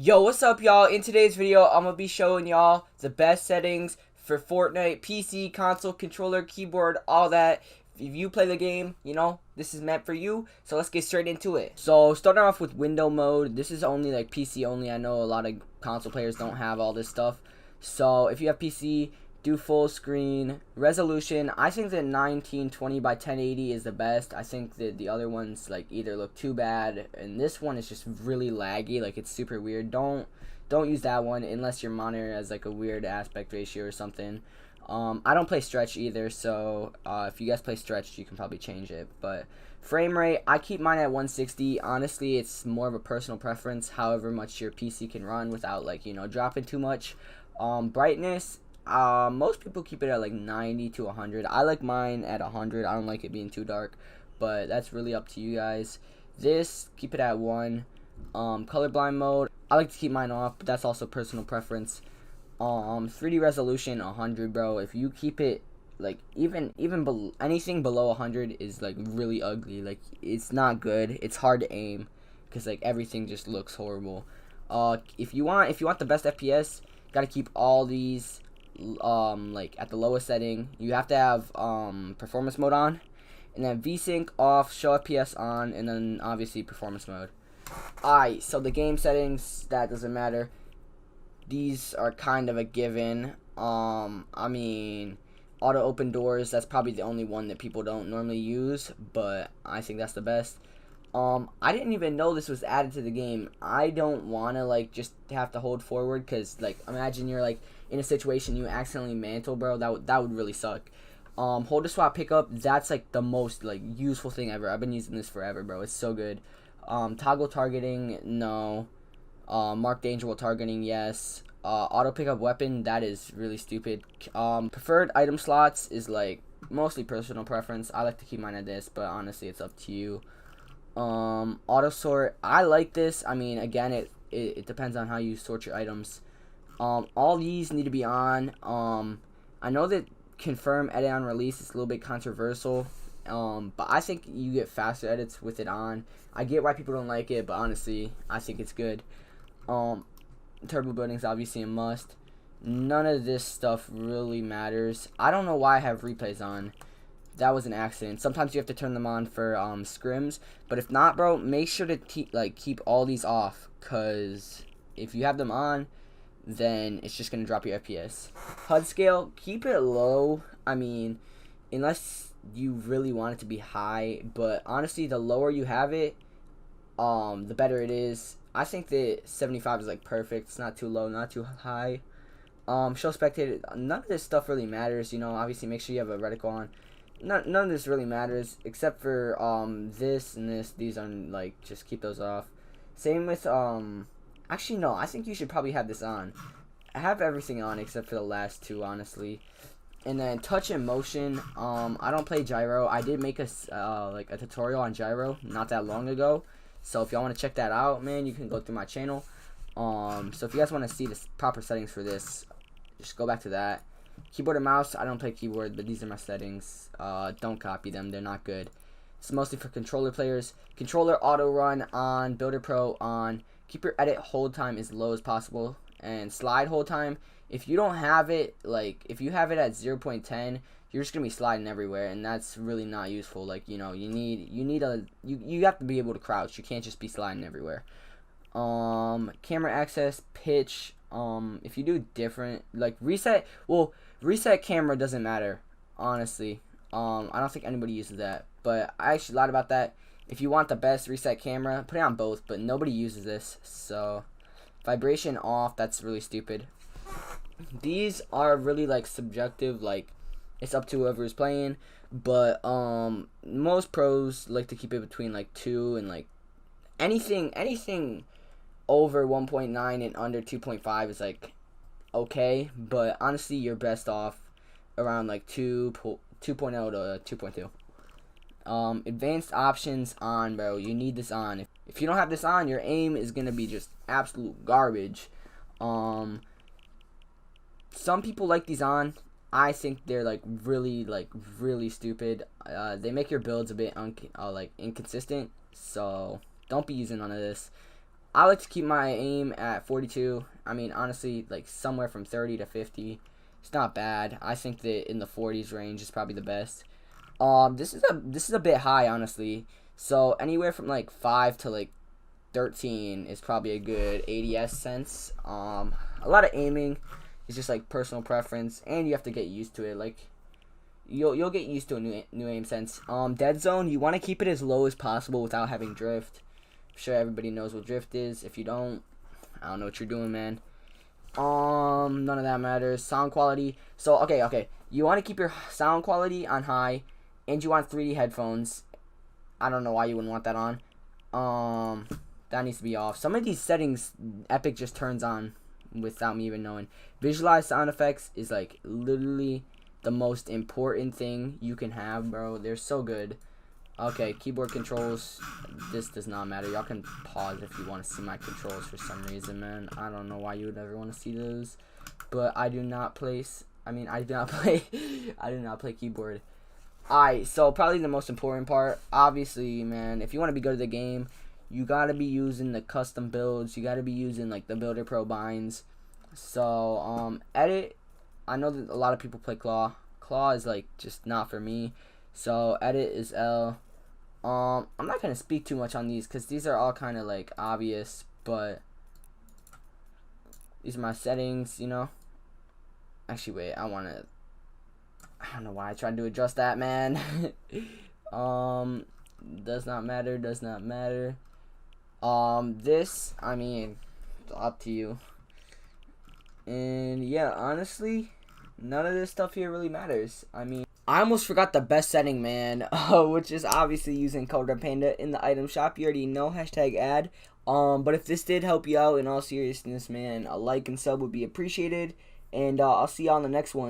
Yo, what's up, y'all? In today's video, I'm gonna be showing y'all the best settings for Fortnite, PC, console, controller, keyboard, all that. If you play the game, you know, this is meant for you. So let's get straight into it. So starting off with window mode, this is only like PC only. I know a lot of console players don't have all this stuff. So if you have PC, do full screen resolution. I think that 1920 by 1080 is the best. I think that the other ones like either look too bad, and this one is just really laggy, like it's super weird. Don't use that one unless your monitor has like a weird aspect ratio or something. I don't play stretch either, so if you guys play stretch, you can probably change it. But frame rate, I keep mine at 160. Honestly, it's more of a personal preference, however much your PC can run without like, you know, dropping too much. Brightness, most people keep it at like 90 to 100. I like mine at 100. I don't like it being too dark, but that's really up to you guys. This, keep it at 1. Colorblind mode, I like to keep mine off, but that's also personal preference. 3D resolution 100, bro. If you keep it like even anything below 100 is like really ugly. Like it's not good. It's hard to aim because like everything just looks horrible. If you want the best FPS, gotta keep all these like at the lowest setting. You have to have performance mode on, and then VSync off, show FPS on, and then obviously performance mode. Alright, so the game settings, that doesn't matter. These are kind of a given. I mean, auto open doors, that's probably the only one that people don't normally use, but I think that's the best. I didn't even know this was added to the game. I don't want to like just have to hold forward, because like imagine you're like in a situation you accidentally mantle, bro. That would really suck. Hold to swap pickup, that's like the most like useful thing ever. I've been using this forever, bro. It's so good. Toggle targeting, no. Mark danger while targeting, yes. Auto pickup weapon, that is really stupid. Preferred item slots is like mostly personal preference. I like to keep mine at this, but honestly it's up to you. Auto sort, I like this. I mean, again, it depends on how you sort your items. All these need to be on. I know that confirm edit on release is a little bit controversial, but I think you get faster edits with it on. I get why people don't like it, but honestly I think it's good. Turbo building is obviously a must. None of this stuff really matters. I don't know why I have replays on. That was an accident. Sometimes you have to turn them on for scrims, but if not, bro, make sure to keep all these off, cause if you have them on, then it's just gonna drop your FPS. HUD scale, keep it low. I mean, unless you really want it to be high, but honestly, the lower you have it, the better it is. I think that 75 is like perfect. It's not too low, not too high. Show spectator, none of this stuff really matters. You know, obviously make sure you have a reticle on. None of this really matters except for this and this. These are like, just keep those off. Same with actually no, I think you should probably have this on. I have everything on except for the last two, honestly. And then touch and motion, I don't play gyro. I did make a like a tutorial on gyro not that long ago, so if y'all want to check that out, man, you can go through my channel. So if you guys want to see the proper settings for this, just go back to that. Keyboard and mouse, I don't play keyboard, but these are my settings. Don't copy them, they're not good. It's mostly for controller players. Controller auto run on, Builder Pro on. Keep your edit hold time as low as possible, and slide hold time, if you don't have it, like if you have it at 0.10, you're just gonna be sliding everywhere, and that's really not useful. Like, you know, you have to be able to crouch. You can't just be sliding everywhere. Camera access, pitch, if you do different, like reset camera doesn't matter, honestly. I don't think anybody uses that, but I actually lied about that. If you want the best reset camera, put it on both, but nobody uses this. So vibration off, that's really stupid. These are really like subjective, like it's up to whoever is playing, but most pros like to keep it between like 2 and like anything over 1.9 and under 2.5 is like okay, but honestly you're best off around like 2.0 to 2.2. Advanced options on, bro. You need this on. If you don't have this on, your aim is gonna be just absolute garbage. Some people like these on. I think they're like really stupid. They make your builds a bit like inconsistent, so don't be using none of this. I like to keep my aim at 42. I mean, honestly, like somewhere from 30 to 50. It's not bad. I think that in the 40s range is probably the best. This is a bit high, honestly. So anywhere from like 5 to like 13 is probably a good ADS sense. A lot of aiming is just like personal preference, and you have to get used to it. Like you'll get used to a new aim sense. Dead zone, you want to keep it as low as possible without having drift. I'm sure everybody knows what drift is. If you don't, I don't know what you're doing, man. None of that matters. Sound quality. So okay. You want to keep your sound quality on high, and you want 3D headphones. I don't know why you wouldn't want that on. That needs to be off. Some of these settings, Epic just turns on without me even knowing. Visualize sound effects is like literally the most important thing you can have, bro. They're so good. Okay, keyboard controls. This does not matter. Y'all can pause if you want to see my controls for some reason, man. I don't know why you would ever want to see those, but I do not place. I do not play. I do not play keyboard. Alright, so probably the most important part, obviously, man. If you want to be good at the game, you gotta be using the custom builds. You gotta be using like the Builder Pro binds. So edit. I know that a lot of people play claw. Claw is like just not for me. So edit is L. I'm not gonna speak too much on these because these are all kind of like obvious, but these are my settings, you know. Actually, wait. I don't know why I tried to adjust that, man. Does not matter. Does not matter. This, I mean, it's up to you. And yeah, honestly, none of this stuff here really matters. I mean, I almost forgot the best setting, man, which is obviously using Code Red Panda in the item shop. You already know, #ad. But if this did help you out, in all seriousness, man, a like and sub would be appreciated. And I'll see y'all in the next one.